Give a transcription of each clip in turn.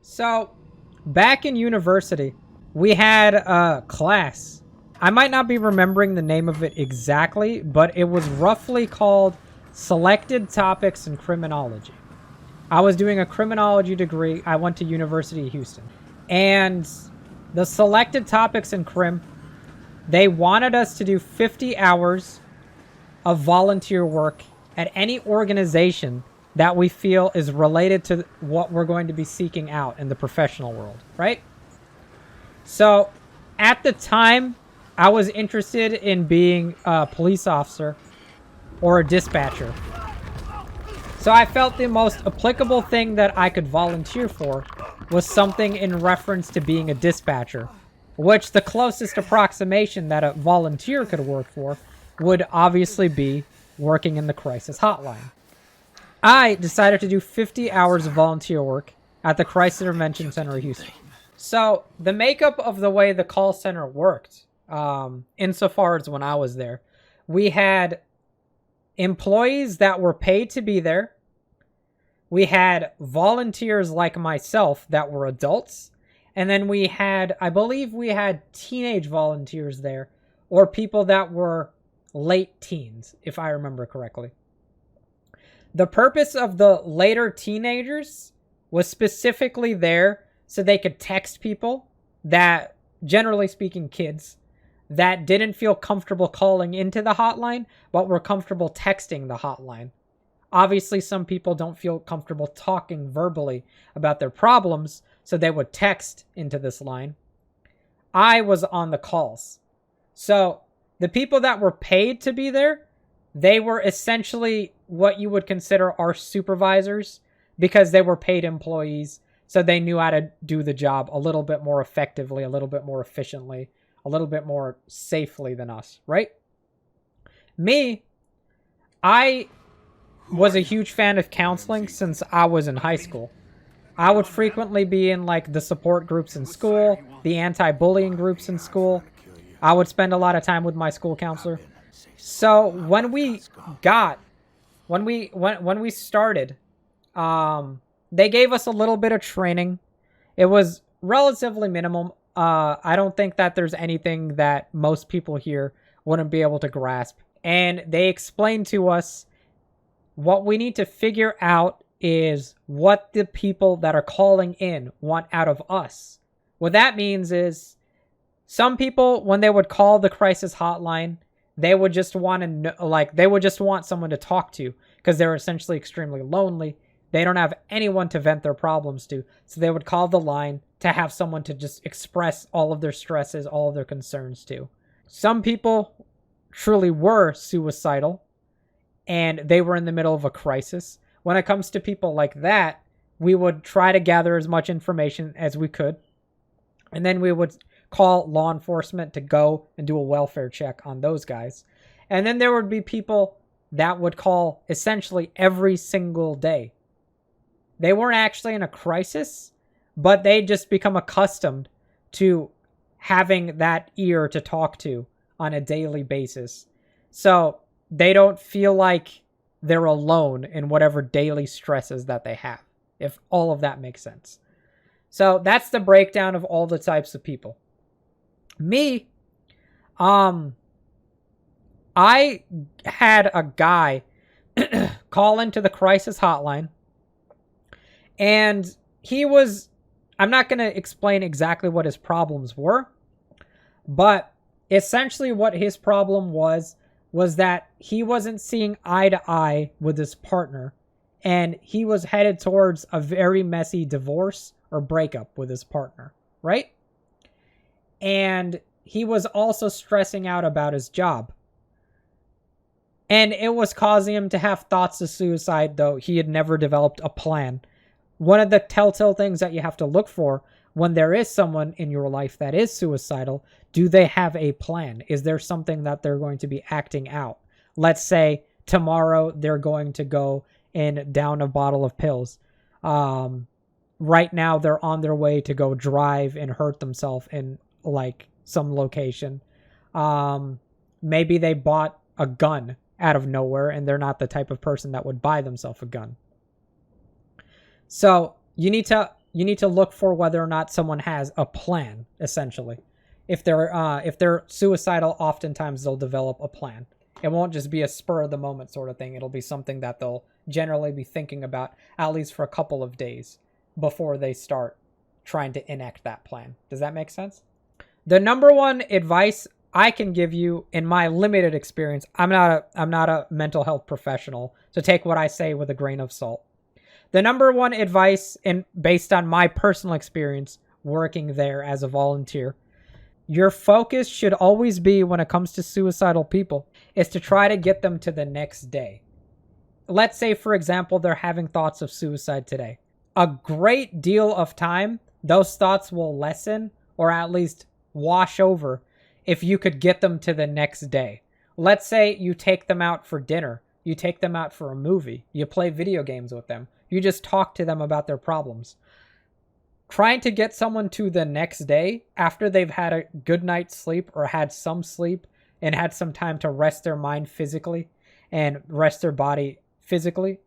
So, back in university, we had a class. I might not be remembering the name of it exactly, but it was roughly called Selected Topics in Criminology. I was doing a criminology degree. I went to University of Houston. And the selected topics in crim, they wanted us to do 50 hours of volunteer work at any organization that we feel is related to what we're going to be seeking out in the professional world, right? So at the time, I was interested in being a police officer or a dispatcher. So I felt the most applicable thing that I could volunteer for was something in reference to being a dispatcher, which the closest approximation that a volunteer could work for would obviously be working in the Crisis Hotline. I decided to do 50 hours of volunteer work at the Crisis Intervention Center of Houston. So the makeup of the way the call center worked, insofar as when I was there, we had employees that were paid to be there. We had volunteers like myself that were adults. And then we had, I believe we had teenage volunteers there, or people that were late teens, if I remember correctly. The purpose of the later teenagers was specifically there so they could text people that, generally speaking, kids that didn't feel comfortable calling into the hotline, but were comfortable texting the hotline. Obviously, some people don't feel comfortable talking verbally about their problems, so they would text into this line. I was on the calls. So the people that were paid to be there, they were essentially what you would consider our supervisors because they were paid employees. So they knew how to do the job a little bit more effectively, a little bit more efficiently, a little bit more safely than us, right? Me, I was a huge fan of counseling since I was in high school. I would frequently be in like the support groups in school, the anti-bullying groups in school. I would spend a lot of time with my school counselor. So when we started, they gave us a little bit of training. It was relatively minimum. I don't think that there's anything that most people here wouldn't be able to grasp. And they explained to us what we need to figure out is what the people that are calling in want out of us. What that means is some people, when they would call the crisis hotline, they would just want to know, they would just want someone to talk to because they're essentially extremely lonely. They don't have anyone to vent their problems to. So they would call the line to have someone to just express all of their stresses, all of their concerns to. Some people truly were suicidal and they were in the middle of a crisis. When it comes to people like that, we would try to gather as much information as we could. And then we would call law enforcement to go and do a welfare check on those guys. And then there would be people that would call essentially every single day. They weren't actually in a crisis, but they just become accustomed to having that ear to talk to on a daily basis. So they don't feel like they're alone in whatever daily stresses that they have, if all of that makes sense. So that's the breakdown of all the types of people. Me, I had a guy call into the crisis hotline, and he was, I'm not going to explain exactly what his problems were, but essentially what his problem was that he wasn't seeing eye to eye with his partner, and he was headed towards a very messy divorce or breakup with his partner, right? And he was also stressing out about his job. And it was causing him to have thoughts of suicide, though he had never developed a plan. One of the telltale things that you have to look for when there is someone in your life that is suicidal, do they have a plan? Is there something that they're going to be acting out? Let's say tomorrow they're going to go and down a bottle of pills. Right now they're on their way to go drive and hurt themselves in like some location. Maybe they bought a gun out of nowhere and they're not the type of person that would buy themselves a gun. So you need to you need to look for whether or not someone has a plan, essentially. If they're suicidal, oftentimes they'll develop a plan. It won't just be a spur of the moment sort of thing. It'll be something that they'll generally be thinking about at least for a couple of days before they start trying to enact that plan. Does that make sense? The number one advice I can give you in my limited experience, I'm not a mental health professional, so take what I say with a grain of salt. The number one advice, and based on my personal experience working there as a volunteer, your focus should always be, when it comes to suicidal people, is to try to get them to the next day. Let's say, for example, they're having thoughts of suicide today. A great deal of time, those thoughts will lessen or at least wash over if you could get them to the next day. Let's say you take them out for dinner, you take them out for a movie, you play video games with them, you just talk to them about their problems. Trying to get someone to the next day after they've had a good night's sleep or had some sleep and had some time to rest their mind physically and rest their body physically,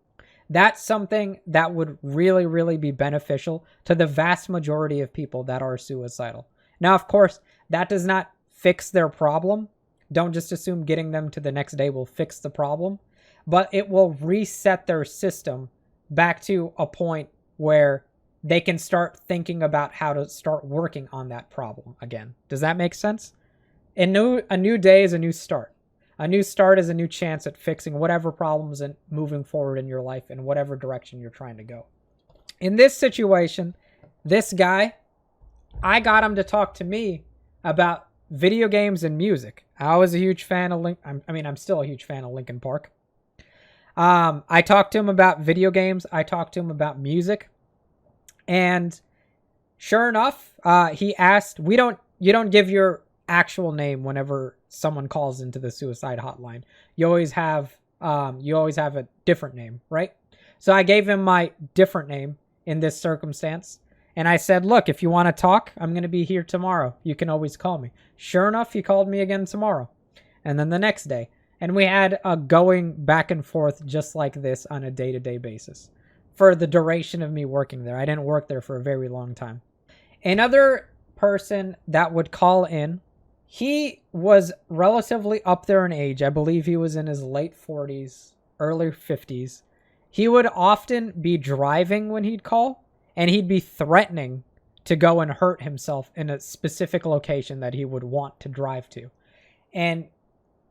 that's something that would really, really be beneficial to the vast majority of people that are suicidal. Now, of course, that does not fix their problem. Don't just assume getting them to the next day will fix the problem, but it will reset their system back to a point where they can start thinking about how to start working on that problem again. Does that make sense? A new day is a new start. A new start is a new chance at fixing whatever problems and moving forward in your life in whatever direction you're trying to go. In this situation, this guy, I got him to talk to me about video games and music. I was a huge fan of I'm still a huge fan of Linkin Park. I talked to him about video games. I talked to him about music. And sure enough, he asked, you don't give your actual name whenever someone calls into the suicide hotline. You always have a different name, right? So I gave him my different name in this circumstance. And I said, look, if you want to talk, I'm going to be here tomorrow. You can always call me. Sure enough, he called me again tomorrow. And then the next day. And we had a going back and forth just like this on a day-to-day basis for the duration of me working there. I didn't work there for a very long time. Another person that would call in, he was relatively up there in age. I believe he was in his late 40s, early 50s. He would often be driving when he'd call, and he'd be threatening to go and hurt himself in a specific location that he would want to drive to. And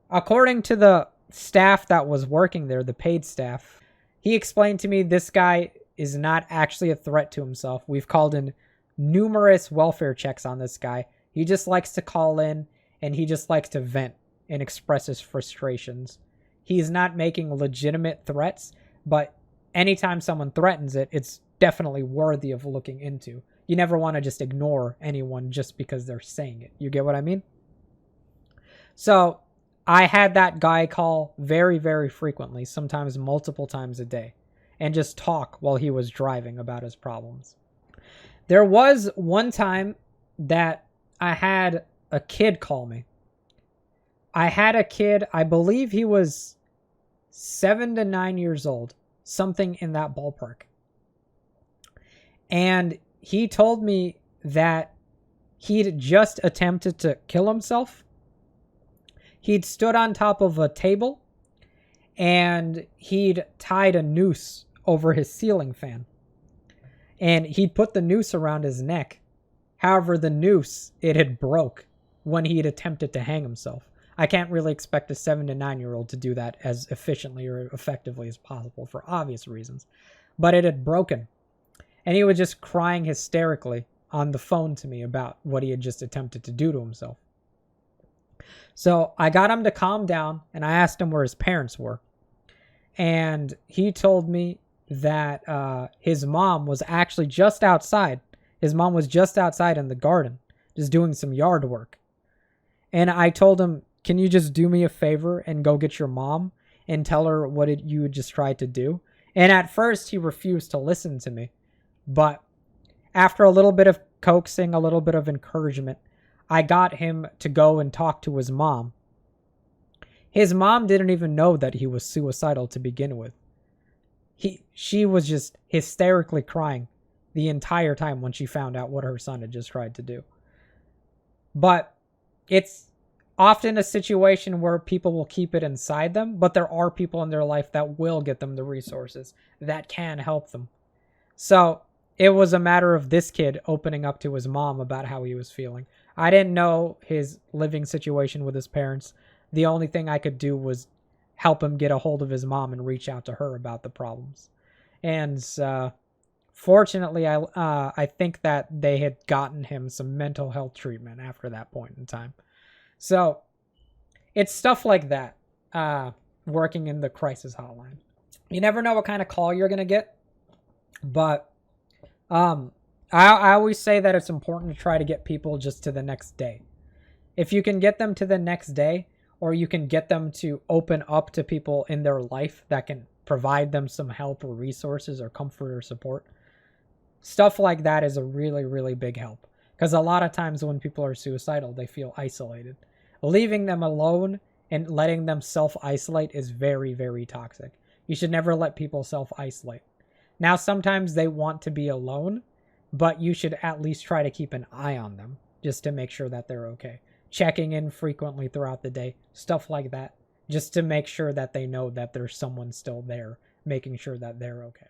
according to the staff that was working there, the paid staff, he explained to me this guy is not actually a threat to himself. We've called in numerous welfare checks on this guy. He just likes to call in and he just likes to vent and express his frustrations. He's not making legitimate threats, but anytime someone threatens it, it's definitely worthy of looking into. You never want to just ignore anyone just because they're saying it. You get what I mean? So I had that guy call very, very frequently, sometimes multiple times a day, and just talk while he was driving about his problems. There was one time that I had a kid call me. I had a kid, I believe he was 7 to 9 years old, something in that ballpark. And he told me that he'd just attempted to kill himself. He'd stood on top of a table and he'd tied a noose over his ceiling fan. And he'd put the noose around his neck. However, the noose, it had broke when he'd attempted to hang himself. I can't really expect a 7 to 9-year-old to do that as efficiently or effectively as possible for obvious reasons. But it had broken. And he was just crying hysterically on the phone to me about what he had just attempted to do to himself. So I got him to calm down and I asked him where his parents were. And he told me that his mom was actually just outside. His mom was just outside in the garden, just doing some yard work. And I told him, can you just do me a favor and go get your mom and tell her what you had just tried to do? And at first he refused to listen to me. But after a little bit of coaxing, a little bit of encouragement, I got him to go and talk to his mom. His mom didn't even know that he was suicidal to begin with. She was just hysterically crying, the entire time when she found out what her son had just tried to do. But it's often a situation where people will keep it inside them, but there are people in their life that will get them the resources that can help them. So it was a matter of this kid opening up to his mom about how he was feeling. I didn't know his living situation with his parents. The only thing I could do was help him get a hold of his mom and reach out to her about the problems. And fortunately, I think that they had gotten him some mental health treatment after that point in time. So it's stuff like that, working in the crisis hotline. You never know what kind of call you're going to get. But I always say that it's important to try to get people just to the next day. If you can get them to the next day, or you can get them to open up to people in their life that can provide them some help or resources or comfort or support, stuff like that is a really, really big help. Because a lot of times when people are suicidal, they feel isolated. Leaving them alone and letting them self-isolate is very, very toxic. You should never let people self-isolate. Now, sometimes they want to be alone, but you should at least try to keep an eye on them just to make sure that they're okay. Checking in frequently throughout the day, stuff like that, just to make sure that they know that there's someone still there, making sure that they're okay.